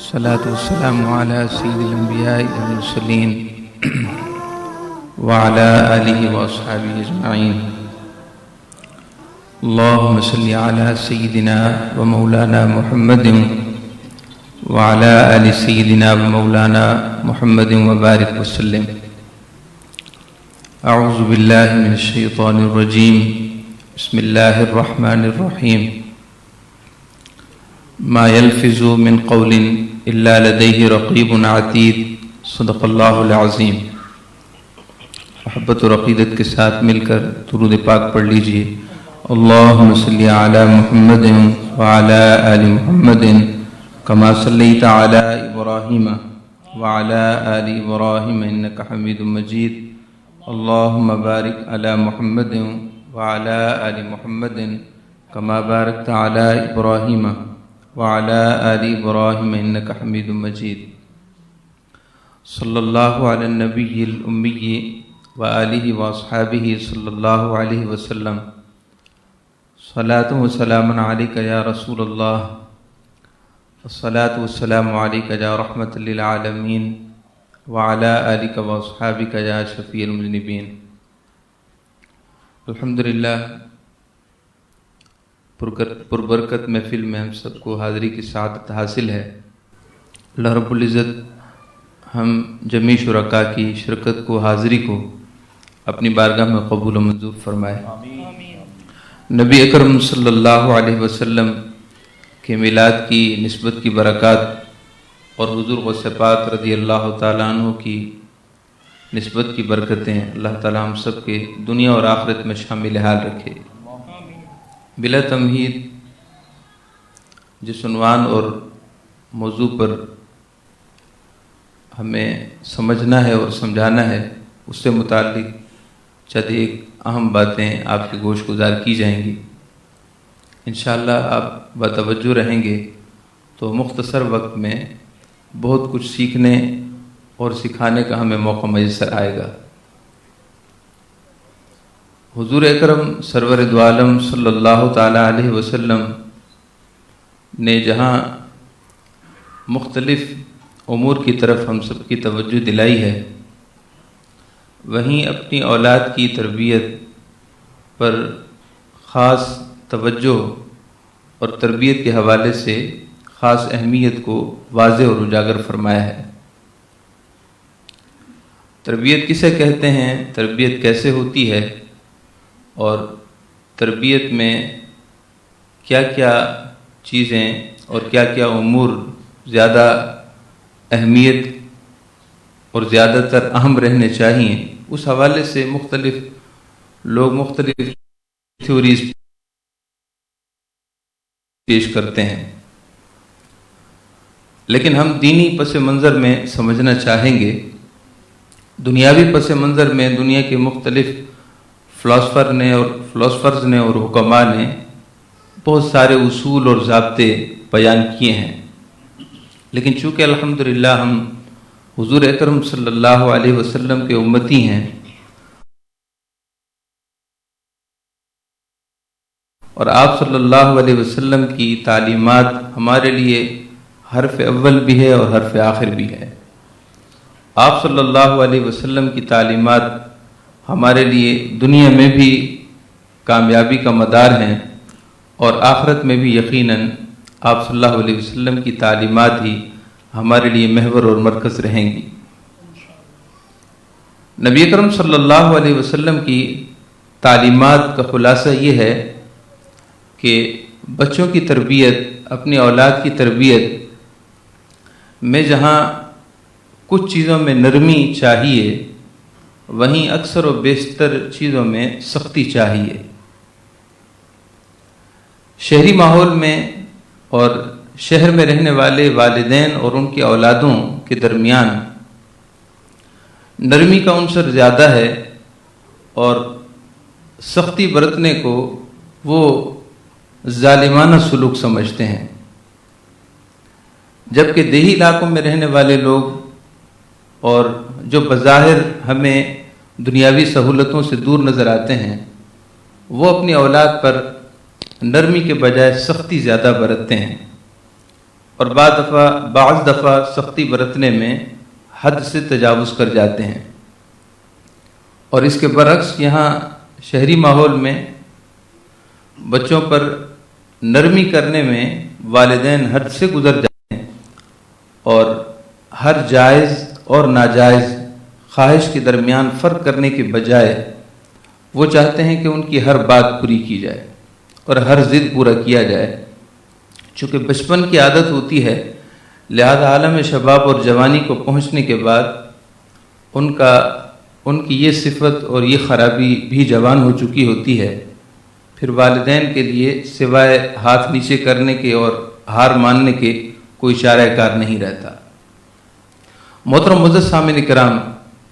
والصلاة والسلام على سيد الأنبياء والمرسلين وعلى آله وأصحابه أجمعين. اللهم صل على سيدنا ومولانا محمد وعلى آل سيدنا ومولانا محمد وبارك وسلم. أعوذ بالله من الشيطان الرجيم. بسم الله الرحمن الرحيم. ما يلفظ من قول إلا لديه رقيب عتيد. صدق اللہ العظیم. محبت اور عقیدت کے ساتھ مل کر درود پاک پڑھ لیجئے. اللہم صلی علی محمد وعلی آل محمد کما صلیت علی ابراہیم وعلی آل ابراہیم انک حمید مجید. اللہم بارک علی محمد وعلی آل محمد کما بارکت علی ابراہیم وعلى آل إبراهيم إنك حميد مجيد. صلى الله على النبي الأمي وآله وأصحابه صلى الله عليه وسلم. صلاة وسلام عليك يا رسول الله. الصلاة والسلام عليك يا رحمة للعالمين وعلى آلك وأصحابك يا شفيع المذنبين. الحمدللہ پربرکت محفل میں ہم سب کو حاضری کی سعادت حاصل ہے. اللہ رب العزت ہم جمیع شرکاء کی شرکت کو حاضری کو اپنی بارگاہ میں قبول و منظور فرمائے. نبی اکرم صلی اللہ علیہ وسلم کے میلاد کی نسبت کی برکات اور حضور غوث پاک رضی اللہ تعالیٰ عنہ کی نسبت کی برکتیں اللہ تعالیٰ ہم سب کے دنیا اور آخرت میں شامل حال رکھے. بلا تمہید جس عنوان اور موضوع پر ہمیں سمجھنا ہے اور سمجھانا ہے اس سے متعلق چند ایک اہم باتیں آپ کے گوش گزار کی جائیں گی. انشاءاللہ آپ باتوجہ رہیں گے تو مختصر وقت میں بہت کچھ سیکھنے اور سکھانے کا ہمیں موقع میسر آئے گا. حضور اکرم سرور دو عالم صلی اللہ تعالیٰ علیہ وسلم نے جہاں مختلف امور کی طرف ہم سب کی توجہ دلائی ہے وہیں اپنی اولاد کی تربیت پر خاص توجہ اور تربیت کے حوالے سے خاص اہمیت کو واضح اور اجاگر فرمایا ہے. تربیت کسے کہتے ہیں، تربیت کیسے ہوتی ہے اور تربیت میں کیا کیا چیزیں اور کیا کیا امور زیادہ اہمیت اور زیادہ تر اہم رہنے چاہیے، اس حوالے سے مختلف لوگ مختلف تھیوریز پیش کرتے ہیں. لیکن ہم دینی پس منظر میں سمجھنا چاہیں گے. دنیاوی پس منظر میں دنیا کے مختلف فلاسفرز نے اور حکماء نے بہت سارے اصول اور ضابطے بیان کیے ہیں. لیکن چونکہ الحمدللہ ہم حضور اکرم صلی اللہ علیہ وسلم کے امتی ہیں اور آپ صلی اللہ علیہ وسلم کی تعلیمات ہمارے لیے حرف اول بھی ہے اور حرف آخر بھی ہے. آپ صلی اللہ علیہ وسلم کی تعلیمات ہمارے لیے دنیا میں بھی کامیابی کا مدار ہیں اور آخرت میں بھی یقیناً آپ صلی اللہ علیہ وسلم کی تعلیمات ہی ہمارے لیے محور اور مرکز رہیں گی. نبی اکرم صلی اللہ علیہ وسلم کی تعلیمات کا خلاصہ یہ ہے کہ بچوں کی تربیت، اپنی اولاد کی تربیت میں جہاں کچھ چیزوں میں نرمی چاہیے وہیں اکثر و بیشتر چیزوں میں سختی چاہیے. شہری ماحول میں اور شہر میں رہنے والے والدین اور ان کی اولادوں کے درمیان نرمی کا عنصر زیادہ ہے اور سختی برتنے کو وہ ظالمانہ سلوک سمجھتے ہیں، جبکہ دیہی علاقوں میں رہنے والے لوگ اور جو بظاہر ہمیں دنیاوی سہولتوں سے دور نظر آتے ہیں وہ اپنی اولاد پر نرمی کے بجائے سختی زیادہ برتتے ہیں. اور بعض دفعہ سختی برتنے میں حد سے تجاوز کر جاتے ہیں، اور اس کے برعکس یہاں شہری ماحول میں بچوں پر نرمی کرنے میں والدین حد سے گزر جاتے ہیں اور ہر جائز اور ناجائز خواہش کے درمیان فرق کرنے کے بجائے وہ چاہتے ہیں کہ ان کی ہر بات پوری کی جائے اور ہر ضد پورا کیا جائے۔ چونکہ بچپن کی عادت ہوتی ہے، لہذا عالم شباب اور جوانی کو پہنچنے کے بعد ان کی یہ صفت اور یہ خرابی بھی جوان ہو چکی ہوتی ہے، پھر والدین کے لیے سوائے ہاتھ نیچے کرنے کے اور ہار ماننے کے کوئی چارہ کار نہیں رہتا۔ محترم معزز سامعین کرام،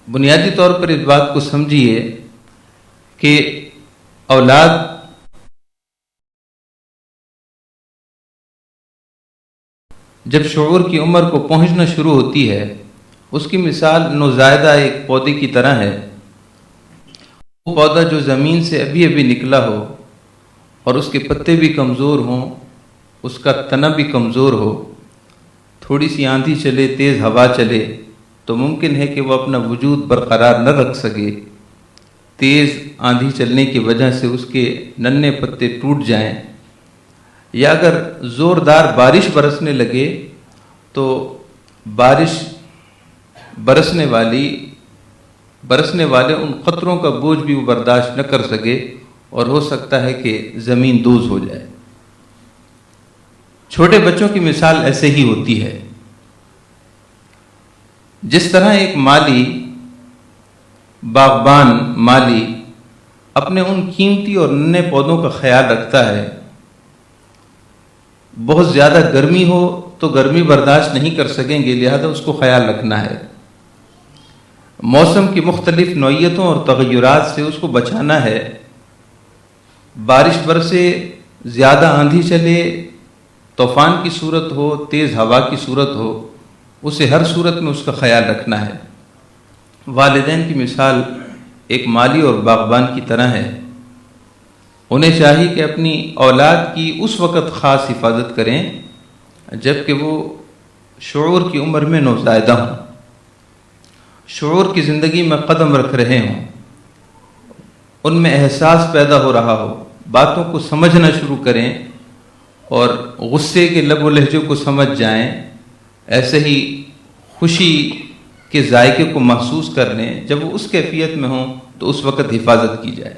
بنیادی طور پر اس بات کو سمجھیے کہ اولاد جب شعور کی عمر کو پہنچنا شروع ہوتی ہے، اس کی مثال نوزائیدہ ایک پودے کی طرح ہے۔ وہ پودا جو زمین سے ابھی نکلا ہو اور اس کے پتے بھی کمزور ہوں، اس کا تنا بھی کمزور ہو، تھوڑی سی آندھی چلے، تیز ہوا چلے تو ممکن ہے کہ وہ اپنا وجود برقرار نہ رکھ سکے، تیز آندھی چلنے کی وجہ سے اس کے ننھے پتے ٹوٹ جائیں، یا اگر زوردار بارش برسنے لگے تو بارش برسنے والے ان قطروں کا بوجھ بھی وہ برداشت نہ کر سکے اور ہو سکتا ہے کہ زمین دوز ہو جائے۔ چھوٹے بچوں کی مثال ایسے ہی ہوتی ہے۔ جس طرح ایک باغبان مالی اپنے ان قیمتی اور ننھے پودوں کا خیال رکھتا ہے، بہت زیادہ گرمی ہو تو گرمی برداشت نہیں کر سکیں گے، لہذا اس کو خیال رکھنا ہے، موسم کی مختلف نوعیتوں اور تغیرات سے اس کو بچانا ہے، بارش برسے، زیادہ آندھی چلے، طوفان کی صورت ہو، تیز ہوا کی صورت ہو، اسے ہر صورت میں اس کا خیال رکھنا ہے۔ والدین کی مثال ایک مالی اور باغبان کی طرح ہے۔ انہیں چاہیے کہ اپنی اولاد کی اس وقت خاص حفاظت کریں جب کہ وہ شعور کی عمر میں نوزائیدہ ہوں، شعور کی زندگی میں قدم رکھ رہے ہوں، ان میں احساس پیدا ہو رہا ہو، باتوں کو سمجھنا شروع کریں اور غصے کے لب و لہجے کو سمجھ جائیں، ایسے ہی خوشی کے ذائقے کو محسوس کر لیں۔ جب وہ اس کیفیت میں ہوں تو اس وقت حفاظت کی جائے۔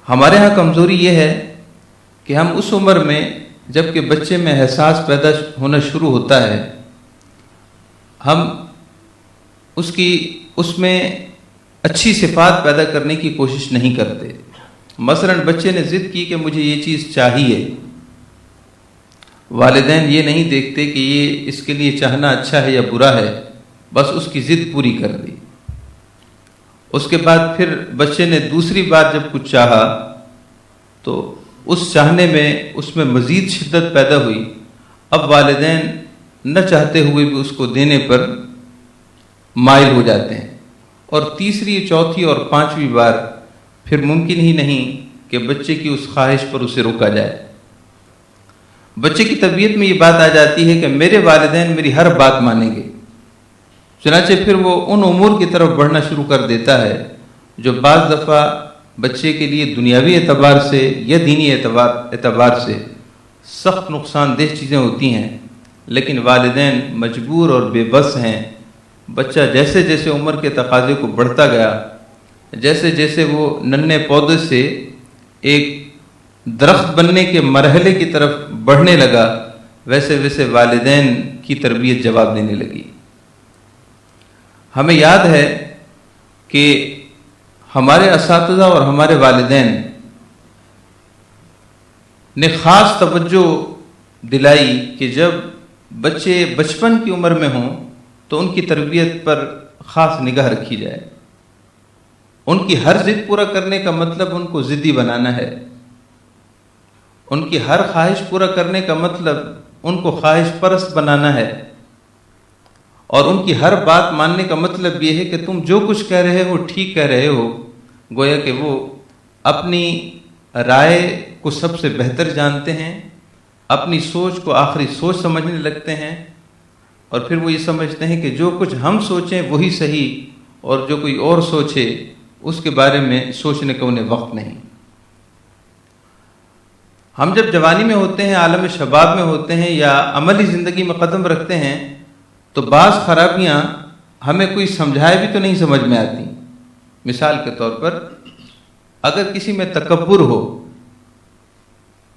ہمارے ہاں کمزوری یہ ہے کہ ہم اس عمر میں جب کہ بچے میں احساس پیدا ہونا شروع ہوتا ہے، ہم اس میں اچھی صفات پیدا کرنے کی کوشش نہیں کرتے۔ مثلا بچے نے ضد کی کہ مجھے یہ چیز چاہیے، والدین یہ نہیں دیکھتے کہ یہ اس کے لیے چاہنا اچھا ہے یا برا ہے، بس اس کی ضد پوری کر دی۔ اس کے بعد پھر بچے نے دوسری بار جب کچھ چاہا تو اس چاہنے میں اس میں مزید شدت پیدا ہوئی، اب والدین نہ چاہتے ہوئے بھی اس کو دینے پر مائل ہو جاتے ہیں، اور تیسری، چوتھی اور پانچویں بار پھر ممکن ہی نہیں کہ بچے کی اس خواہش پر اسے روکا جائے۔ بچے کی طبیعت میں یہ بات آ جاتی ہے کہ میرے والدین میری ہر بات مانیں گے، چنانچہ پھر وہ ان امور کی طرف بڑھنا شروع کر دیتا ہے جو بعض دفعہ بچے کے لیے دنیاوی اعتبار سے یا دینی اعتبار سے سخت نقصان دہ چیزیں ہوتی ہیں، لیکن والدین مجبور اور بے بس ہیں۔ بچہ جیسے جیسے عمر کے تقاضے کو بڑھتا گیا، جیسے جیسے وہ ننھے پودے سے ایک درخت بننے کے مرحلے کی طرف بڑھنے لگا، ویسے ویسے والدین کی تربیت جواب دینے لگی۔ ہمیں یاد ہے کہ ہمارے اساتذہ اور ہمارے والدین نے خاص توجہ دلائی کہ جب بچے بچپن کی عمر میں ہوں تو ان کی تربیت پر خاص نگاہ رکھی جائے۔ ان کی ہر ضد پورا کرنے کا مطلب ان کو ضدی بنانا ہے، ان کی ہر خواہش پورا کرنے کا مطلب ان کو خواہش پرست بنانا ہے، اور ان کی ہر بات ماننے کا مطلب یہ ہے کہ تم جو کچھ کہہ رہے ہو ٹھیک کہہ رہے ہو، گویا کہ وہ اپنی رائے کو سب سے بہتر جانتے ہیں، اپنی سوچ کو آخری سوچ سمجھنے لگتے ہیں، اور پھر وہ یہ سمجھتے ہیں کہ جو کچھ ہم سوچیں وہی صحیح، اور جو کوئی اور سوچے اس کے بارے میں سوچنے کا انہیں وقت نہیں۔ ہم جب جوانی میں ہوتے ہیں، عالم شباب میں ہوتے ہیں، یا عملی زندگی میں قدم رکھتے ہیں، تو بعض خرابیاں ہمیں کوئی سمجھائے بھی تو نہیں سمجھ میں آتی۔ مثال کے طور پر اگر کسی میں تکبر ہو،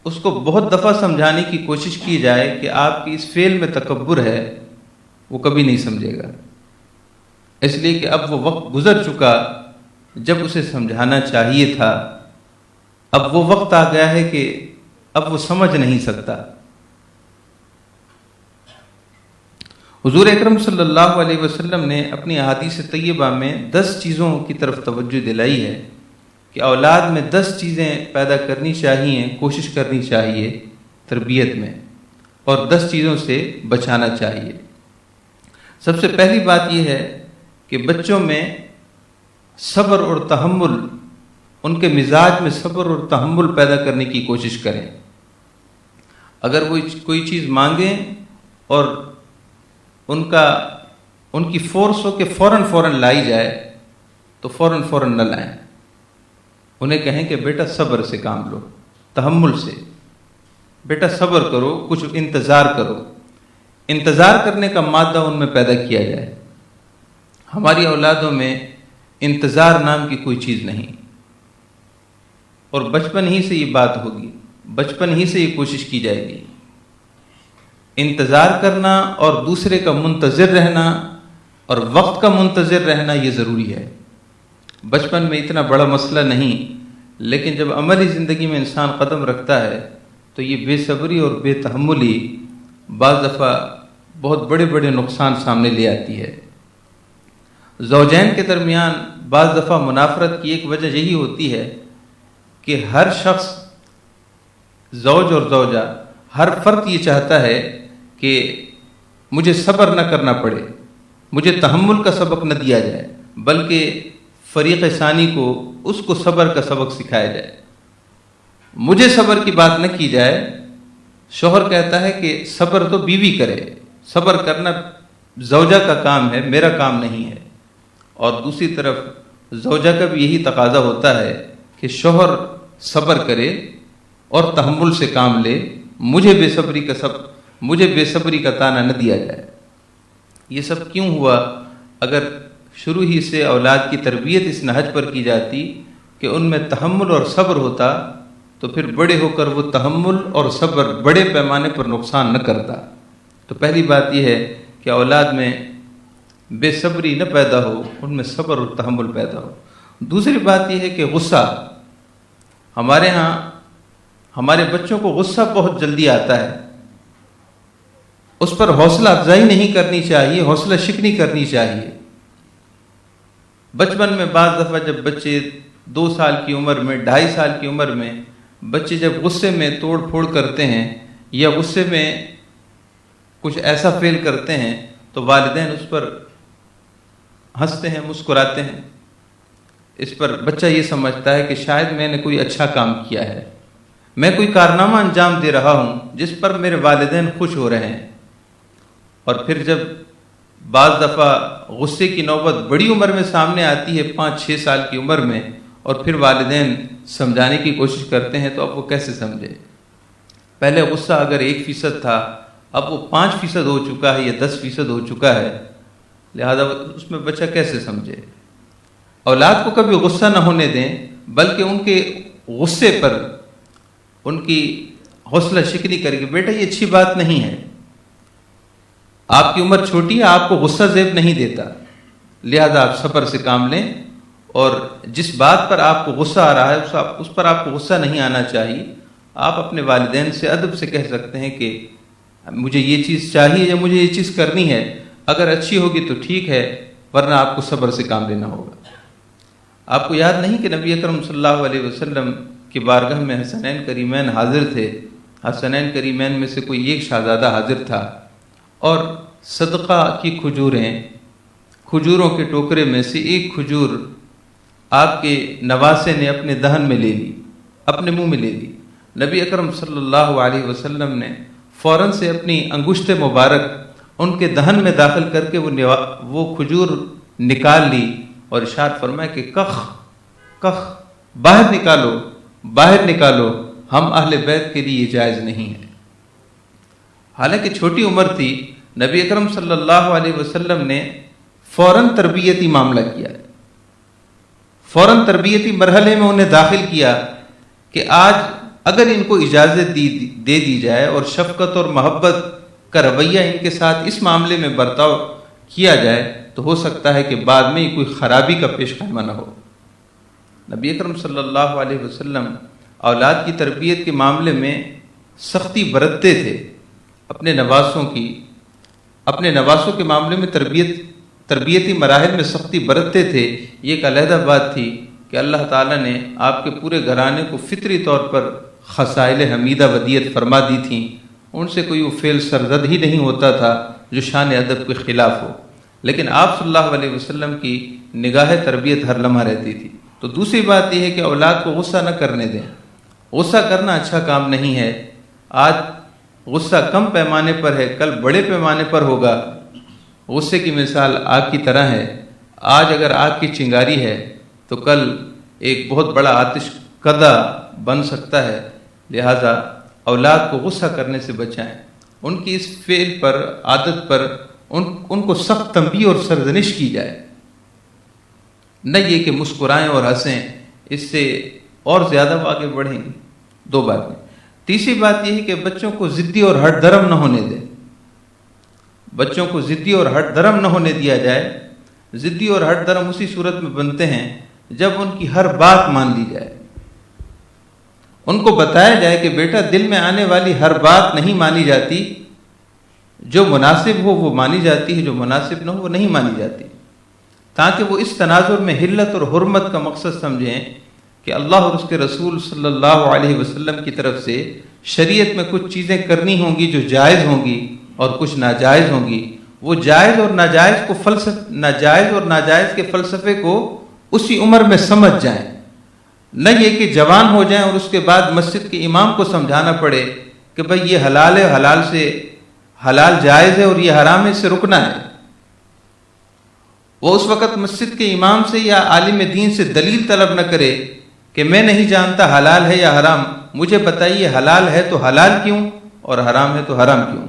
اس کو بہت دفعہ سمجھانے کی کوشش کی جائے کہ آپ کی اس فعل میں تکبر ہے، وہ کبھی نہیں سمجھے گا، اس لیے کہ اب وہ وقت گزر چکا جب اسے سمجھانا چاہیے تھا۔ اب وہ وقت آ گیا ہے کہ اب وہ سمجھ نہیں سکتا۔ حضور اکرم صلی اللہ علیہ وسلم نے اپنی احادیث طیبہ میں 10 چیزوں کی طرف توجہ دلائی ہے کہ اولاد میں 10 چیزیں پیدا کرنی چاہیے، کوشش کرنی چاہیے تربیت میں، اور 10 چیزوں سے بچانا چاہیے۔ سب سے پہلی بات یہ ہے کہ بچوں میں صبر اور تحمل، ان کے مزاج میں صبر اور تحمل پیدا کرنے کی کوشش کریں۔ اگر وہ کوئی چیز مانگیں اور ان کی فورس ہو کہ فوراً لائی جائے تو فوراً نہ لائیں۔ انہیں کہیں کہ بیٹا صبر سے کام لو، تحمل سے، بیٹا صبر کرو، کچھ انتظار کرو۔ انتظار کرنے کا مادہ ان میں پیدا کیا جائے۔ ہماری اولادوں میں انتظار نام کی کوئی چیز نہیں، اور بچپن ہی سے یہ بات ہوگی، بچپن ہی سے یہ کوشش کی جائے گی۔ انتظار کرنا اور دوسرے کا منتظر رہنا اور وقت کا منتظر رہنا یہ ضروری ہے۔ بچپن میں اتنا بڑا مسئلہ نہیں، لیکن جب عملی زندگی میں انسان قدم رکھتا ہے تو یہ بے صبری اور بے تحملی بعض دفعہ بہت بڑے نقصان سامنے لے آتی ہے۔ زوجین کے درمیان بعض دفعہ منافرت کی ایک وجہ یہی ہوتی ہے کہ ہر شخص، زوج اور زوجہ، ہر فرد یہ چاہتا ہے کہ مجھے صبر نہ کرنا پڑے، مجھے تحمل کا سبق نہ دیا جائے، بلکہ فریق ثانی کو اس کو صبر کا سبق سکھایا جائے۔ مجھے صبر کی بات نہ کی جائے۔ شوہر کہتا ہے کہ صبر تو بیوی کرے، صبر کرنا زوجہ کا کام ہے، میرا کام نہیں ہے۔ اور دوسری طرف زوجہ کا بھی یہی تقاضا ہوتا ہے کہ شوہر صبر کرے اور تحمل سے کام لے، مجھے بے صبری کا طعنہ نہ دیا جائے۔ یہ سب کیوں ہوا؟ اگر شروع ہی سے اولاد کی تربیت اس نہج پر کی جاتی کہ ان میں تحمل اور صبر ہوتا، تو پھر بڑے ہو کر وہ تحمل اور صبر بڑے پیمانے پر نقصان نہ کرتا۔ تو پہلی بات یہ ہے کہ اولاد میں بے صبری نہ پیدا ہو، ان میں صبر اور تحمل پیدا ہو۔ دوسری بات یہ ہے کہ غصہ، ہمارے ہاں ہمارے بچوں کو غصہ بہت جلدی آتا ہے۔ اس پر حوصلہ افزائی نہیں کرنی چاہیے، حوصلہ شکنی کرنی چاہیے۔ بچپن میں بعض دفعہ جب بچے 2 سال کی عمر میں، 2.5 سال کی عمر میں بچے جب غصے میں توڑ پھوڑ کرتے ہیں یا غصے میں کچھ ایسا فعل کرتے ہیں تو والدین اس پر ہنستے ہیں، مسکراتے ہیں۔ اس پر بچہ یہ سمجھتا ہے کہ شاید میں نے کوئی اچھا کام کیا ہے، میں کوئی کارنامہ انجام دے رہا ہوں جس پر میرے والدین خوش ہو رہے ہیں۔ اور پھر جب بعض دفعہ غصے کی نوبت بڑی عمر میں سامنے آتی ہے، 5-6 سال کی عمر میں، اور پھر والدین سمجھانے کی کوشش کرتے ہیں تو اب وہ کیسے سمجھے؟ پہلے غصہ اگر 1% تھا، اب وہ 5% ہو چکا ہے یا 10% ہو چکا ہے، لہذا اس میں بچہ کیسے سمجھے؟ اولاد کو کبھی غصہ نہ ہونے دیں، بلکہ ان کے غصے پر ان کی حوصلہ شکنی کر کے، بیٹا یہ اچھی بات نہیں ہے، آپ کی عمر چھوٹی ہے، آپ کو غصہ زیب نہیں دیتا، لہذا آپ صبر سے کام لیں، اور جس بات پر آپ کو غصہ آ رہا ہے اس پر آپ کو غصہ نہیں آنا چاہیے۔ آپ اپنے والدین سے ادب سے کہہ سکتے ہیں کہ مجھے یہ چیز چاہیے یا مجھے یہ چیز کرنی ہے، اگر اچھی ہوگی تو ٹھیک ہے، ورنہ آپ کو صبر سے کام لینا ہوگا۔ آپ کو یاد نہیں کہ نبی اکرم صلی اللہ علیہ وسلم کی بارگاہ میں حسنین کریمین حاضر تھے؟ حسنین کریمین میں سے کوئی ایک شہزادہ حاضر تھا، اور صدقہ کی کھجوروں کے ٹوکرے میں سے ایک کھجور آپ کے نواسے نے اپنے دہن میں لے لی، اپنے منہ میں لے لی۔ نبی اکرم صلی اللہ علیہ وسلم نے فوراً سے اپنی انگشت مبارک ان کے دہن میں داخل کر کے وہ کھجور نکال لی اور ارشاد فرمایا کہ کخ باہر نکالو، ہم اہل بیت کے لیے یہ جائز نہیں ہے۔ حالانکہ چھوٹی عمر تھی، نبی اکرم صلی اللہ علیہ وسلم نے فوراً تربیتی معاملہ کیا، فوراً تربیتی مرحلے میں انہیں داخل کیا کہ آج اگر ان کو اجازت دے دی جائے اور شفقت اور محبت کا رویہ ان کے ساتھ اس معاملے میں برتاؤ کیا جائے تو ہو سکتا ہے کہ بعد میں کوئی خرابی کا پیش خیمہ نہ ہو۔ نبی اکرم صلی اللہ علیہ وسلم اولاد کی تربیت کے معاملے میں سختی برتتے تھے، اپنے نواسوں کے معاملے میں تربیتی مراحل میں سختی برتتے تھے۔ یہ ایک علیحدہ بات تھی کہ اللہ تعالیٰ نے آپ کے پورے گھرانے کو فطری طور پر خصائل حمیدہ ودیت فرما دی تھیں، ان سے کوئی وہ فعل سرزد ہی نہیں ہوتا تھا جو شان ادب کے خلاف ہو، لیکن آپ صلی اللہ علیہ وسلم کی نگاہ تربیت ہر لمحہ رہتی تھی۔ تو دوسری بات یہ ہے کہ اولاد کو غصہ نہ کرنے دیں، غصہ کرنا اچھا کام نہیں ہے۔ آج غصہ کم پیمانے پر ہے، کل بڑے پیمانے پر ہوگا۔ غصے کی مثال آگ کی طرح ہے، آج اگر آگ کی چنگاری ہے تو کل ایک بہت بڑا آتش کدہ بن سکتا ہے۔ لہذا اولاد کو غصہ کرنے سے بچائیں، ان کی اس فعل پر، عادت پر ان کو سخت تنبیہ اور سرزنش کی جائے، نہ یہ کہ مسکرائیں اور ہنسیں، اس سے اور زیادہ وہ آگے بڑھیں گے۔ دو باتیں۔ تیسری بات یہ ہے کہ بچوں کو ضدی اور ہٹ درم نہ ہونے دیں، بچوں کو ضدی اور ہٹ درم نہ ہونے دیا جائے۔ ضدی اور ہٹ درم اسی صورت میں بنتے ہیں جب ان کی ہر بات مان لی جائے، ان کو بتایا جائے کہ بیٹا دل میں آنے والی ہر بات نہیں مانی جاتی، جو مناسب ہو وہ مانی جاتی ہے، جو مناسب نہ ہو وہ نہیں مانی جاتی، تاکہ وہ اس تناظر میں حلت اور حرمت کا مقصد سمجھیں کہ اللہ اور اس کے رسول صلی اللہ علیہ وسلم کی طرف سے شریعت میں کچھ چیزیں کرنی ہوں گی جو جائز ہوں گی اور کچھ ناجائز ہوں گی۔ وہ جائز اور ناجائز کے فلسفے کو اسی عمر میں سمجھ جائیں، نہ یہ کہ جوان ہو جائیں اور اس کے بعد مسجد کے امام کو سمجھانا پڑے کہ بھئی یہ حلال ہے، حلال جائز ہے اور یہ حرام ہے، اس سے رکنا ہے۔ وہ اس وقت مسجد کے امام سے یا عالم دین سے دلیل طلب نہ کرے کہ میں نہیں جانتا حلال ہے یا حرام، مجھے بتائیے حلال ہے تو حلال کیوں اور حرام ہے تو حرام کیوں۔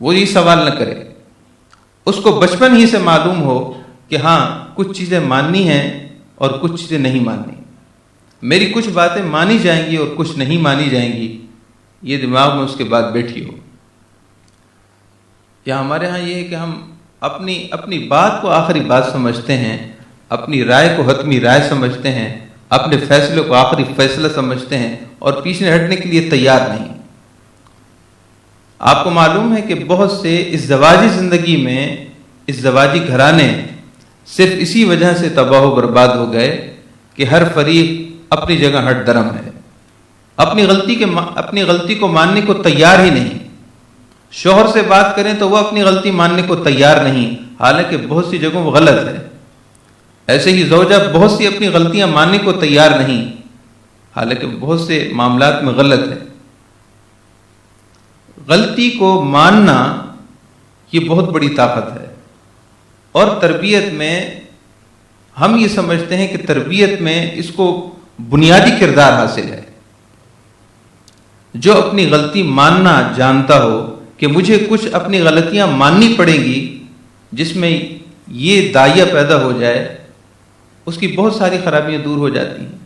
وہ یہ سوال نہ کرے، اس کو بچپن ہی سے معلوم ہو کہ ہاں کچھ چیزیں ماننی ہیں اور کچھ چیزیں نہیں ماننی، میری کچھ باتیں مانی جائیں گی اور کچھ نہیں مانی جائیں گی، یہ دماغ میں اس کے بعد بیٹھی ہو۔ یا ہمارے ہاں یہ ہے کہ ہم اپنی بات کو آخری بات سمجھتے ہیں، اپنی رائے کو حتمی رائے سمجھتے ہیں، اپنے فیصلے کو آخری فیصلہ سمجھتے ہیں اور پیچھے ہٹنے کے لیے تیار نہیں۔ آپ کو معلوم ہے کہ بہت سے ازدواجی زندگی میں ازدواجی گھرانے صرف اسی وجہ سے تباہ و برباد ہو گئے کہ ہر فریق اپنی جگہ ہٹ درم ہے، اپنی غلطی کو ماننے کو تیار ہی نہیں۔ شوہر سے بات کریں تو وہ اپنی غلطی ماننے کو تیار نہیں، حالانکہ بہت سی جگہوں وہ غلط ہے۔ ایسے ہی زوجہ بہت سی اپنی غلطیاں ماننے کو تیار نہیں، حالانکہ بہت سے معاملات میں غلط ہے۔ غلطی کو ماننا یہ بہت بڑی طاقت ہے، اور تربیت میں ہم یہ سمجھتے ہیں کہ تربیت میں اس کو بنیادی کردار حاصل ہے۔ جو اپنی غلطی ماننا جانتا ہو کہ مجھے کچھ اپنی غلطیاں ماننی پڑیں گی، جس میں یہ داعیہ پیدا ہو جائے، اس کی بہت ساری خرابیاں دور ہو جاتی ہیں۔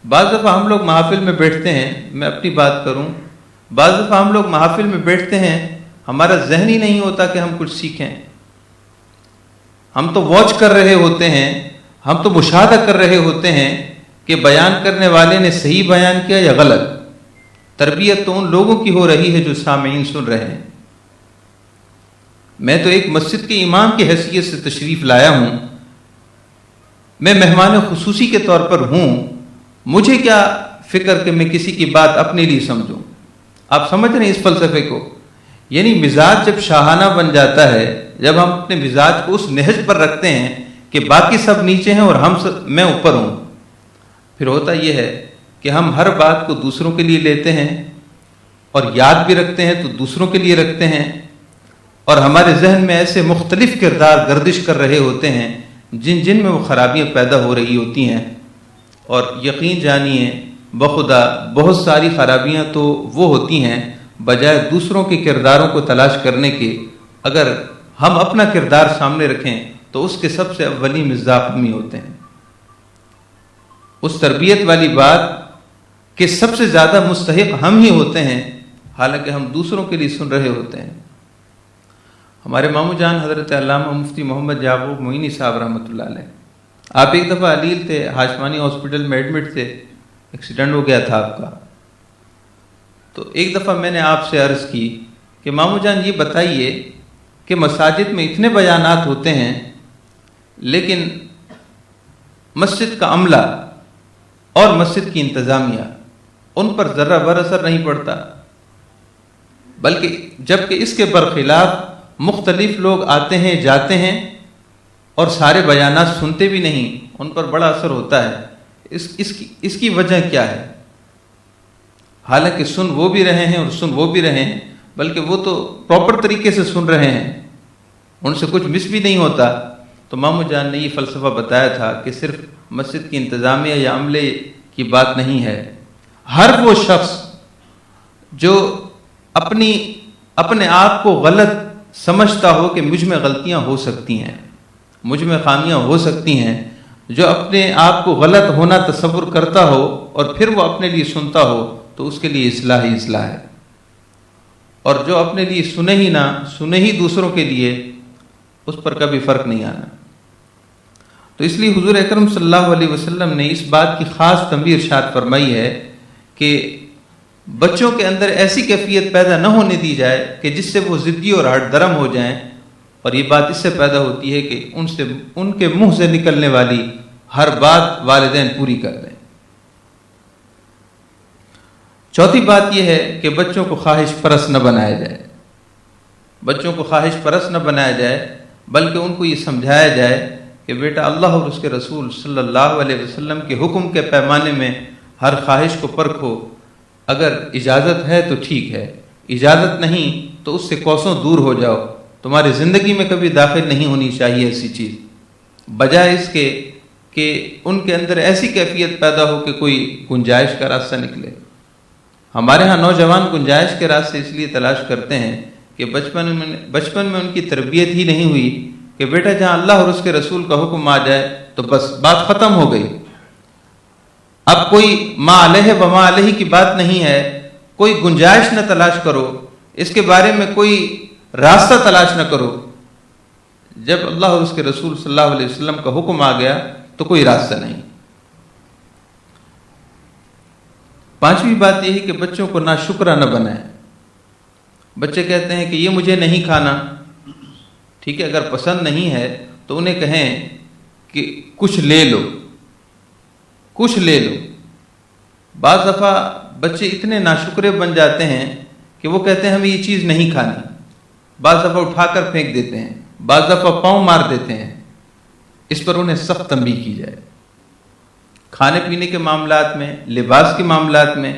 بعض دفعہ ہم لوگ محافل میں بیٹھتے ہیں، میں اپنی بات کروں، بعض دفعہ ہم لوگ محافل میں بیٹھتے ہیں، ہمارا ذہن ہی نہیں ہوتا کہ ہم کچھ سیکھیں، ہم تو واچ کر رہے ہوتے ہیں، ہم تو مشاہدہ کر رہے ہوتے ہیں کہ بیان کرنے والے نے صحیح بیان کیا یا غلط۔ تربیت تو ان لوگوں کی ہو رہی ہے جو سامعین سن رہے ہیں۔ میں تو ایک مسجد کے امام کی حیثیت سے تشریف لایا ہوں، میں مہمان خصوصی کے طور پر ہوں، مجھے کیا فکر کہ میں کسی کی بات اپنے لیے سمجھوں۔ آپ سمجھ رہے ہیں اس فلسفے کو؟ یعنی مزاج جب شاہانہ بن جاتا ہے، جب ہم اپنے مزاج کو اس نہج پر رکھتے ہیں کہ باقی سب نیچے ہیں اور میں اوپر ہوں، پھر ہوتا یہ ہے کہ ہم ہر بات کو دوسروں کے لیے لیتے ہیں اور یاد بھی رکھتے ہیں تو دوسروں کے لیے رکھتے ہیں، اور ہمارے ذہن میں ایسے مختلف کردار گردش کر رہے ہوتے ہیں جن میں وہ خرابیاں پیدا ہو رہی ہوتی ہیں، اور یقین جانیے بخدا بہت ساری خرابیاں تو وہ ہوتی ہیں بجائے دوسروں کے کرداروں کو تلاش کرنے کے، اگر ہم اپنا کردار سامنے رکھیں تو اس کے سب سے اولی مصداق ہم ہی ہوتے ہیں۔ اس تربیت والی بات کہ سب سے زیادہ مستحق ہم ہی ہوتے ہیں، حالانکہ ہم دوسروں کے لیے سن رہے ہوتے ہیں۔ ہمارے ماموں جان حضرت علامہ مفتی محمد یعقوب معینی صاحب رحمۃ اللہ علیہ، آپ ایک دفعہ علیل تھے، ہاشمانی ہاسپٹل میں ایڈمٹ تھے، ایکسیڈنٹ ہو گیا تھا آپ کا۔ تو ایک دفعہ میں نے آپ سے عرض کی کہ ماموں جان یہ بتائیے کہ مساجد میں اتنے بیانات ہوتے ہیں لیکن مسجد کا عملہ اور مسجد کی انتظامیہ ان پر ذرہ بر اثر نہیں پڑتا، بلکہ جبکہ اس کے برخلاف مختلف لوگ آتے ہیں جاتے ہیں اور سارے بیانات سنتے بھی نہیں، ان پر بڑا اثر ہوتا ہے۔ اس کی وجہ کیا ہے؟ حالانکہ سن وہ بھی رہے ہیں اور سن وہ بھی رہے ہیں، بلکہ وہ تو پراپر طریقے سے سن رہے ہیں، ان سے کچھ مس بھی نہیں ہوتا۔ تو ماموں جان نے یہ فلسفہ بتایا تھا کہ صرف مسجد کی انتظامیہ یا عملے کی بات نہیں ہے، ہر وہ شخص جو اپنے آپ کو غلط سمجھتا ہو کہ مجھ میں غلطیاں ہو سکتی ہیں، مجھ میں خامیاں ہو سکتی ہیں، جو اپنے آپ کو غلط ہونا تصور کرتا ہو اور پھر وہ اپنے لیے سنتا ہو تو اس کے لیے اصلاح ہی اصلاح ہے، اور جو اپنے لیے سنے ہی دوسروں کے لیے، اس پر کبھی فرق نہیں آنا۔ تو اس لیے حضور اکرم صلی اللہ علیہ وسلم نے اس بات کی خاص تنبیہ ارشاد فرمائی ہے کہ بچوں کے اندر ایسی کیفیت پیدا نہ ہونے دی جائے کہ جس سے وہ ضدی اور ہٹ درم ہو جائیں، اور یہ بات اس سے پیدا ہوتی ہے کہ ان کے منہ سے نکلنے والی ہر بات والدین پوری کر دیں۔ چوتھی بات یہ ہے کہ بچوں کو خواہش پرست نہ بنایا جائے، بچوں کو خواہش پرست نہ بنایا جائے، بلکہ ان کو یہ سمجھایا جائے کہ بیٹا اللہ اور اس کے رسول صلی اللہ علیہ وسلم کے حکم کے پیمانے میں ہر خواہش کو پرکھو، اگر اجازت ہے تو ٹھیک ہے، اجازت نہیں تو اس سے کوسوں دور ہو جاؤ، تمہاری زندگی میں کبھی داخل نہیں ہونی چاہیے ایسی چیز، بجائے اس کے کہ ان کے اندر ایسی کیفیت پیدا ہو کہ کوئی گنجائش کا راستہ نکلے۔ ہمارے ہاں نوجوان گنجائش کے راستے اس لیے تلاش کرتے ہیں کہ بچپن میں ان کی تربیت ہی نہیں ہوئی کہ بیٹا جہاں اللہ اور اس کے رسول کا حکم آ جائے تو بس بات ختم ہو گئی، اب کوئی ما علیہ و ما علیہ کی بات نہیں ہے، کوئی گنجائش نہ تلاش کرو، اس کے بارے میں کوئی راستہ تلاش نہ کرو۔ جب اللہ اور اس کے رسول صلی اللہ علیہ وسلم کا حکم آ گیا تو کوئی راستہ نہیں۔ پانچویں بات یہ ہے کہ بچوں کو ناشکرا نہ بنائیں۔ بچے کہتے ہیں کہ یہ مجھے نہیں کھانا، ٹھیک ہے، اگر پسند نہیں ہے تو انہیں کہیں کہ کچھ لے لو، کچھ لے لو۔ بعض دفعہ بچے اتنے ناشکرے بن جاتے ہیں کہ وہ کہتے ہیں ہمیں یہ چیز نہیں کھانی، بعض دفعہ اٹھا کر پھینک دیتے ہیں، بعض دفعہ پاؤں مار دیتے ہیں۔ اس پر انہیں سخت تنبیہ کی جائے۔ کھانے پینے کے معاملات میں، لباس کے معاملات میں،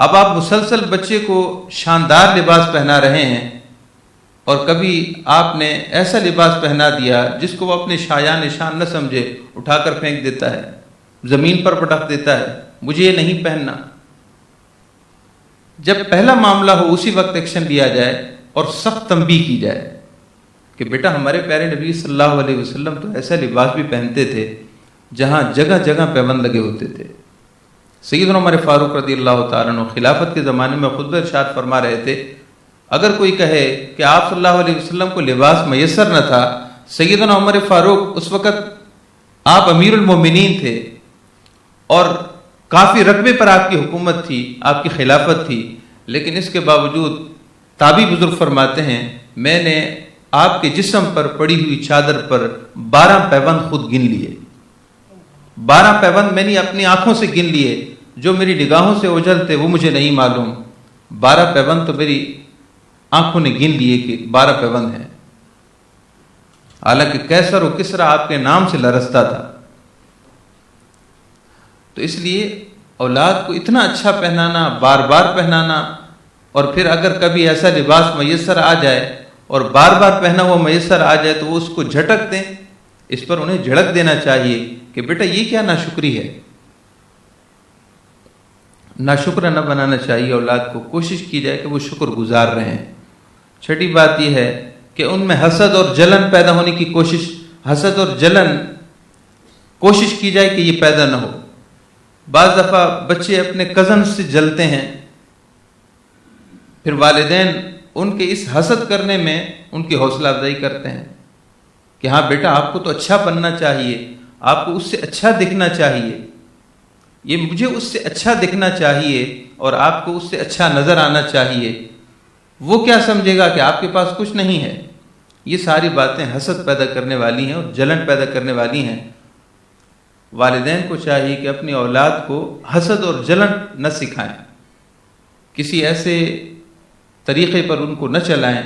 اب آپ مسلسل بچے کو شاندار لباس پہنا رہے ہیں اور کبھی آپ نے ایسا لباس پہنا دیا جس کو وہ اپنے شایان نشان نہ سمجھے، اٹھا کر پھینک دیتا ہے، زمین پر پٹک دیتا ہے، مجھے یہ نہیں پہننا۔ جب پہلا معاملہ ہو اسی وقت ایکشن لیا جائے اور سخت تنبیہ کی جائے کہ بیٹا ہمارے پیارے نبی صلی اللہ علیہ وسلم تو ایسا لباس بھی پہنتے تھے جہاں جگہ جگہ پیوند لگے ہوتے تھے۔ سیدنا عمر فاروق رضی اللہ تعالیٰ عنہ خلافت کے زمانے میں خطبہ ارشاد فرما رہے تھے، اگر کوئی کہے کہ آپ صلی اللہ علیہ وسلم کو لباس میسر نہ تھا، سیدنا عمر فاروق اس وقت آپ امیر المومنین تھے اور کافی رقبے پر آپ کی حکومت تھی، آپ کی خلافت تھی، لیکن اس کے باوجود تابعی بزرگ فرماتے ہیں میں نے آپ کے جسم پر پڑی ہوئی چادر پر 12 پیوند خود گن لیے، 12 پیوند میں نے اپنی آنکھوں سے گن لیے، جو میری نگاہوں سے اوجھل تھے وہ مجھے نہیں معلوم، 12 پیوند تو میری آنکھوں نے گن لیے کہ 12 پیوند ہیں، حالانکہ کیسر و کسرا آپ کے نام سے لرزتا تھا۔ تو اس لیے اولاد کو اتنا اچھا پہنانا، بار بار پہنانا، اور پھر اگر کبھی ایسا لباس میسر آ جائے اور بار بار پہنا ہوا میسر آ جائے تو وہ اس کو جھٹک دیں، اس پر انہیں جھڑک دینا چاہیے کہ بیٹا یہ کیا ناشکری ہے۔ ناشکر نہ بنانا چاہیے اولاد کو، کوشش کی جائے کہ وہ شکر گزار رہے ہیں۔ چھٹی بات یہ ہے کہ ان میں حسد اور جلن پیدا ہونے کی حسد اور جلن کوشش کی جائے کہ یہ پیدا نہ ہو۔ بعض دفعہ بچے اپنے کزن سے جلتے ہیں، پھر والدین ان کے اس حسد کرنے میں ان کی حوصلہ افزائی کرتے ہیں کہ ہاں بیٹا آپ کو تو اچھا بننا چاہیے، آپ کو اس سے اچھا دکھنا چاہیے، یہ مجھے اس سے اچھا دکھنا چاہیے اور آپ کو اس سے اچھا نظر آنا چاہیے، وہ کیا سمجھے گا کہ آپ کے پاس کچھ نہیں ہے۔ یہ ساری باتیں حسد پیدا کرنے والی ہیں اور جلن پیدا کرنے والی ہیں۔ والدین کو چاہیے کہ اپنی اولاد کو حسد اور جلن نہ سکھائیں، کسی ایسے طریقے پر ان کو نہ چلائیں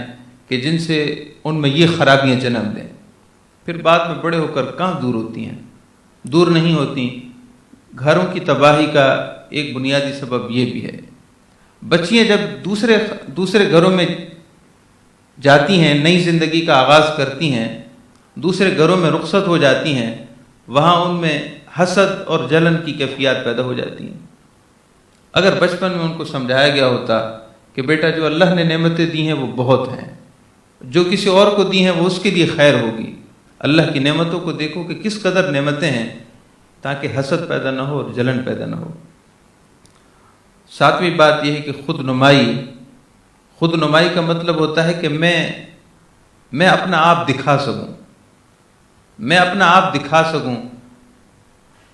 کہ جن سے ان میں یہ خرابیاں جنم دیں، پھر بعد میں بڑے ہو کر کہاں دور ہوتی ہیں، دور نہیں ہوتی۔ گھروں کی تباہی کا ایک بنیادی سبب یہ بھی ہے، بچیاں جب دوسرے گھروں میں جاتی ہیں، نئی زندگی کا آغاز کرتی ہیں، دوسرے گھروں میں رخصت ہو جاتی ہیں، وہاں ان میں حسد اور جلن کی کیفیات پیدا ہو جاتی ہیں۔ اگر بچپن میں ان کو سمجھایا گیا ہوتا کہ بیٹا جو اللہ نے نعمتیں دی ہیں وہ بہت ہیں، جو کسی اور کو دی ہیں وہ اس کے لیے خیر ہوگی، اللہ کی نعمتوں کو دیکھو کہ کس قدر نعمتیں ہیں، تاکہ حسد پیدا نہ ہو اور جلن پیدا نہ ہو۔ ساتویں بات یہ ہے کہ خود نمائی کا مطلب ہوتا ہے کہ میں اپنا آپ دکھا سکوں،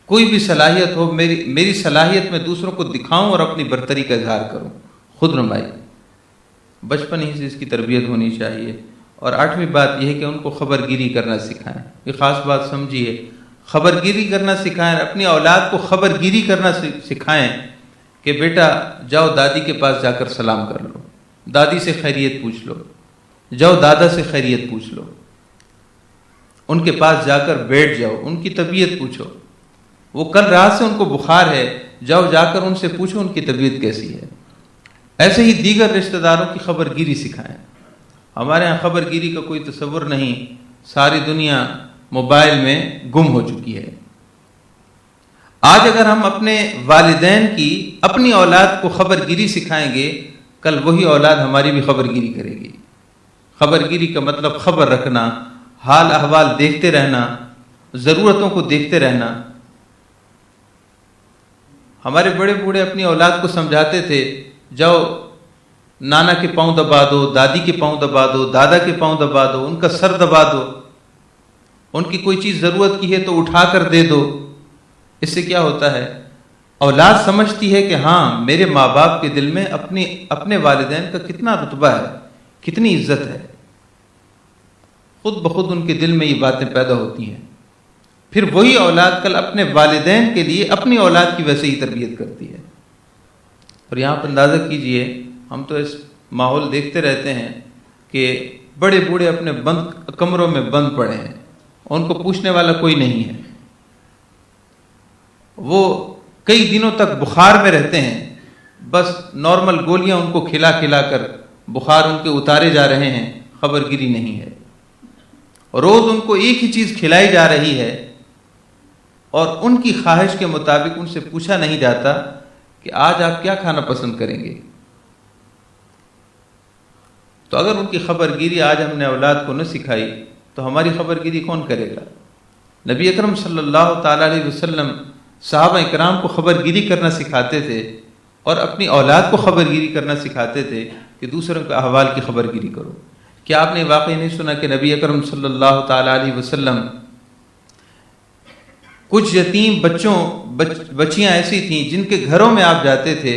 کوئی بھی صلاحیت ہو، میری صلاحیت میں دوسروں کو دکھاؤں اور اپنی برتری کا اظہار کروں، خود نمائی۔ بچپن ہی سے اس کی تربیت ہونی چاہیے۔ اور آٹھویں بات یہ ہے کہ ان کو خبر گیری کرنا سکھائیں۔ یہ خاص بات سمجھیے، خبر گیری کرنا سکھائیں، اپنی اولاد کو خبر گیری کرنا سکھائیں کہ بیٹا جاؤ دادی کے پاس جا کر سلام کر لو، دادی سے خیریت پوچھ لو، جاؤ دادا سے خیریت پوچھ لو، ان کے پاس جا کر بیٹھ جاؤ، ان کی طبیعت پوچھو، وہ کل رات سے ان کو بخار ہے، جاؤ جا کر ان سے پوچھو ان کی طبیعت کیسی ہے۔ ایسے ہی دیگر رشتہ داروں کی خبر گیری سکھائیں۔ ہمارے ہاں خبر گیری کا کوئی تصور نہیں، ساری دنیا موبائل میں گم ہو چکی ہے۔ آج اگر ہم اپنے والدین کی اپنی اولاد کو خبر گیری سکھائیں گے، کل وہی اولاد ہماری بھی خبر گیری کرے گی۔ خبر گیری کا مطلب خبر رکھنا، حال احوال دیکھتے رہنا، ضرورتوں کو دیکھتے رہنا۔ ہمارے بڑے بوڑھے اپنی اولاد کو سمجھاتے تھے، جاؤ نانا کے پاؤں دبا دو، دادی کے پاؤں دبا دو، دادا کے پاؤں دبا دو، ان کا سر دبا دو، ان کی کوئی چیز ضرورت کی ہے تو اٹھا کر دے دو۔ اس سے کیا ہوتا ہے؟ اولاد سمجھتی ہے کہ ہاں میرے ماں باپ کے دل میں اپنے والدین کا کتنا رتبہ ہے، کتنی عزت ہے، خود بخود ان کے دل میں یہ باتیں پیدا ہوتی ہیں۔ پھر وہی اولاد کل اپنے والدین کے لیے اپنی اولاد کی ویسے ہی تربیت کرتی ہے۔ اور یہاں پر اندازہ کیجئے، ہم تو اس ماحول دیکھتے رہتے ہیں کہ بڑے بوڑھے اپنے بند کمروں میں بند پڑے ہیں، ان کو پوچھنے والا کوئی نہیں ہے، وہ کئی دنوں تک بخار میں رہتے ہیں، بس نارمل گولیاں ان کو کھلا کھلا کر بخار ان کے اتارے جا رہے ہیں، خبر گیری نہیں ہے۔ روز ان کو ایک ہی چیز کھلائی جا رہی ہے اور ان کی خواہش کے مطابق ان سے پوچھا نہیں جاتا کہ آج آپ کیا کھانا پسند کریں گے۔ تو اگر ان کی خبر گیری آج ہم نے اولاد کو نہ سکھائی تو ہماری خبر گیری کون کرے گا؟ نبی اکرم صلی اللہ تعالیٰ علیہ وسلم صحابہ اکرام کو خبر گیری کرنا سکھاتے تھے اور اپنی اولاد کو خبر گیری کرنا سکھاتے تھے کہ دوسروں کے احوال کی خبر گیری کرو۔ کیا آپ نے واقعی نہیں سنا کہ نبی اکرم صلی اللہ تعالیٰ علیہ وسلم کچھ یتیم بچیاں ایسی تھیں جن کے گھروں میں آپ جاتے تھے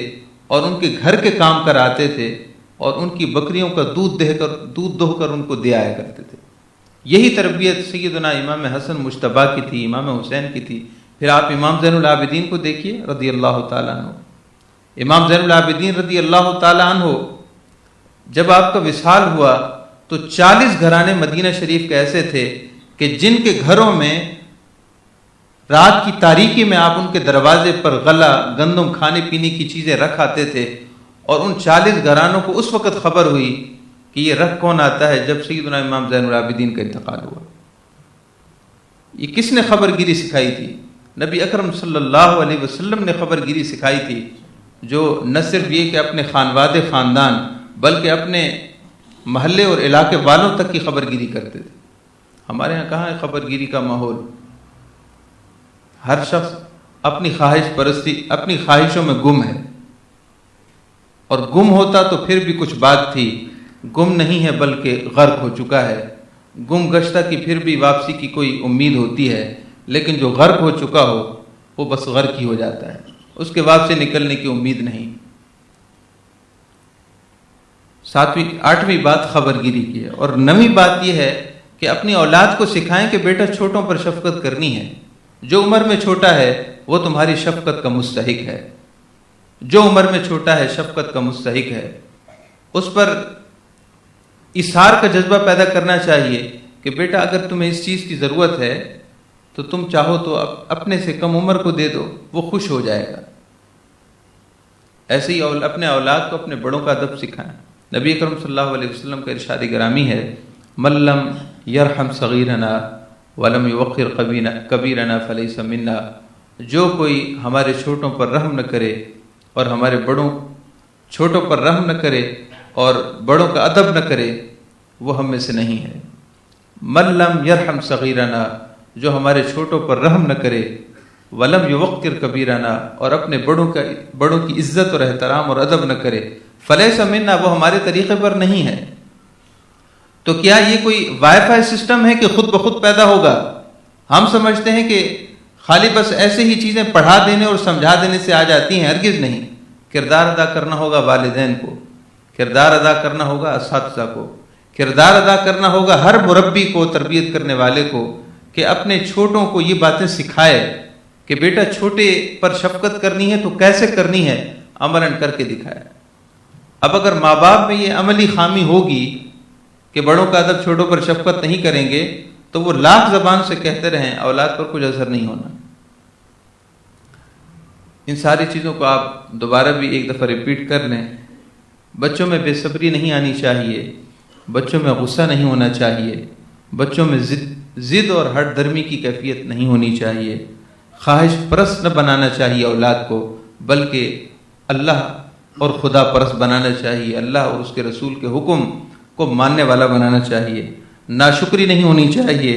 اور ان کے گھر کے کام کراتے تھے اور ان کی بکریوں کا دودھ دوہ کر ان کو دے آیا کرتے تھے۔ یہی تربیت سیدنا امام حسن مجتبیٰ کی تھی، امام حسین کی تھی۔ پھر آپ امام زین العابدین کو دیکھیے رضی اللہ تعالیٰ عنہ۔ امام زین العابدین رضی اللہ تعالیٰ عنہ جب آپ کا وصال ہوا تو 40 گھرانے مدینہ شریف کے ایسے تھے کہ جن کے گھروں میں رات کی تاریکی میں آپ ان کے دروازے پر غلہ، گندم، کھانے پینے کی چیزیں رکھ آتے تھے، اور ان 40 گھرانوں کو اس وقت خبر ہوئی کہ یہ رکھ کون آتا ہے جب سیدنا امام زین العابدین کا انتقال ہوا۔ یہ کس نے خبر گیری سکھائی تھی؟ نبی اکرم صلی اللہ علیہ وسلم نے خبر گیری سکھائی تھی، جو نہ صرف یہ کہ اپنے خاندان بلکہ اپنے محلے اور علاقے والوں تک کی خبر گیری کرتے تھے۔ ہمارے ہاں کہاں ہے خبر گیری کا ماحول؟ ہر شخص اپنی خواہش پرستی، اپنی خواہشوں میں گم ہے، اور گم ہوتا تو پھر بھی کچھ بات تھی، گم نہیں ہے بلکہ غرق ہو چکا ہے۔ گم گشتہ کی پھر بھی واپسی کی کوئی امید ہوتی ہے، لیکن جو غرق ہو چکا ہو وہ بس غرق ہی ہو جاتا ہے، اس کے واپسی نکلنے کی امید نہیں۔ 8ویں بات خبر گیری کی ہے، اور 9ویں بات یہ ہے کہ اپنی اولاد کو سکھائیں کہ بیٹا چھوٹوں پر شفقت کرنی ہے، جو عمر میں چھوٹا ہے وہ تمہاری شفقت کا مستحق ہے، جو عمر میں چھوٹا ہے شفقت کا مستحق ہے۔ اس پر اصرار کا جذبہ پیدا کرنا چاہیے کہ بیٹا اگر تمہیں اس چیز کی ضرورت ہے تو تم چاہو تو اپنے سے کم عمر کو دے دو، وہ خوش ہو جائے گا۔ ایسے ہی اپنے اولاد کو اپنے بڑوں کا ادب سکھائیں۔ نبی اکرم صلی اللہ علیہ وسلم کا ارشاد گرامی ہے، من لم یرحم صغیرنا ولم یوقر کبیرنا فلیس منا، جو کوئی ہمارے چھوٹوں پر رحم نہ کرے اور ہمارے چھوٹوں پر رحم نہ کرے اور بڑوں کا ادب نہ کرے، وہ ہم میں سے نہیں ہے۔ من لم یرحم صغیرنا، جو ہمارے چھوٹوں پر رحم نہ کرے، ولم یوقر کبیرنا، اور اپنے بڑوں کی عزت اور احترام اور ادب نہ کرے، فلیس منا، وہ ہمارے طریقے پر نہیں ہے۔ تو کیا یہ کوئی وائی فائی سسٹم ہے کہ خود بخود پیدا ہوگا؟ ہم سمجھتے ہیں کہ خالی بس ایسے ہی چیزیں پڑھا دینے اور سمجھا دینے سے آ جاتی ہیں، ہرگز نہیں۔ کردار ادا کرنا ہوگا والدین کو، کردار ادا کرنا ہوگا اساتذہ کو، کردار ادا کرنا ہوگا ہر مربی کو، تربیت کرنے والے کو، کہ اپنے چھوٹوں کو یہ باتیں سکھائے کہ بیٹا چھوٹے پر شفقت کرنی ہے تو کیسے کرنی ہے، عملاً کر کے دکھائے۔ اب اگر ماں باپ میں یہ عملی خامی ہوگی کہ بڑوں کا ادب چھوٹوں پر شفقت نہیں کریں گے، تو وہ لاکھ زبان سے کہتے رہیں، اولاد پر کچھ اثر نہیں ہونا۔ ان ساری چیزوں کو آپ دوبارہ بھی ایک دفعہ ریپیٹ کر لیں۔ بچوں میں بے صبری نہیں آنی چاہیے، بچوں میں غصہ نہیں ہونا چاہیے، بچوں میں ضد اور ہٹ درمی کی کیفیت نہیں ہونی چاہیے، خواہش پرست نہ بنانا چاہیے اولاد کو، بلکہ اللہ اور خدا پرست بنانا چاہیے، اللہ اور اس کے رسول کے حکم کو ماننے والا بنانا چاہیے۔ ناشکری نہیں ہونی چاہیے،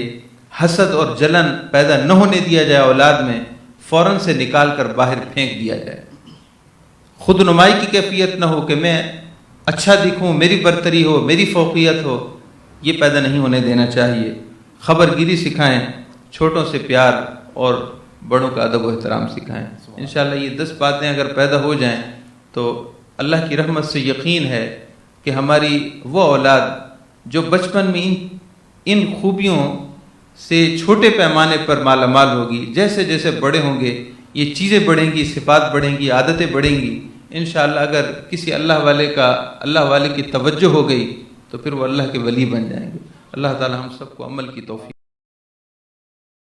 حسد اور جلن پیدا نہ ہونے دیا جائے اولاد میں، فوراً سے نکال کر باہر پھینک دیا جائے۔ خود نمائی کی کیفیت نہ ہو کہ میں اچھا دکھوں، میری برتری ہو، میری فوقیت ہو، یہ پیدا نہیں ہونے دینا چاہیے۔ خبر گیری سکھائیں، چھوٹوں سے پیار اور بڑوں کا ادب و احترام سکھائیں۔ انشاءاللہ یہ 10 باتیں اگر پیدا ہو جائیں تو اللہ کی رحمت سے یقین ہے کہ ہماری وہ اولاد جو بچپن میں ان خوبیوں سے چھوٹے پیمانے پر مالا مال ہوگی، جیسے جیسے بڑے ہوں گے یہ چیزیں بڑھیں گی، صفات بڑھیں گی، عادتیں بڑھیں گی۔ انشاءاللہ اگر کسی اللہ والے کی توجہ ہو گئی تو پھر وہ اللہ کے ولی بن جائیں گے۔ اللہ تعالی ہم سب کو عمل کی توفیق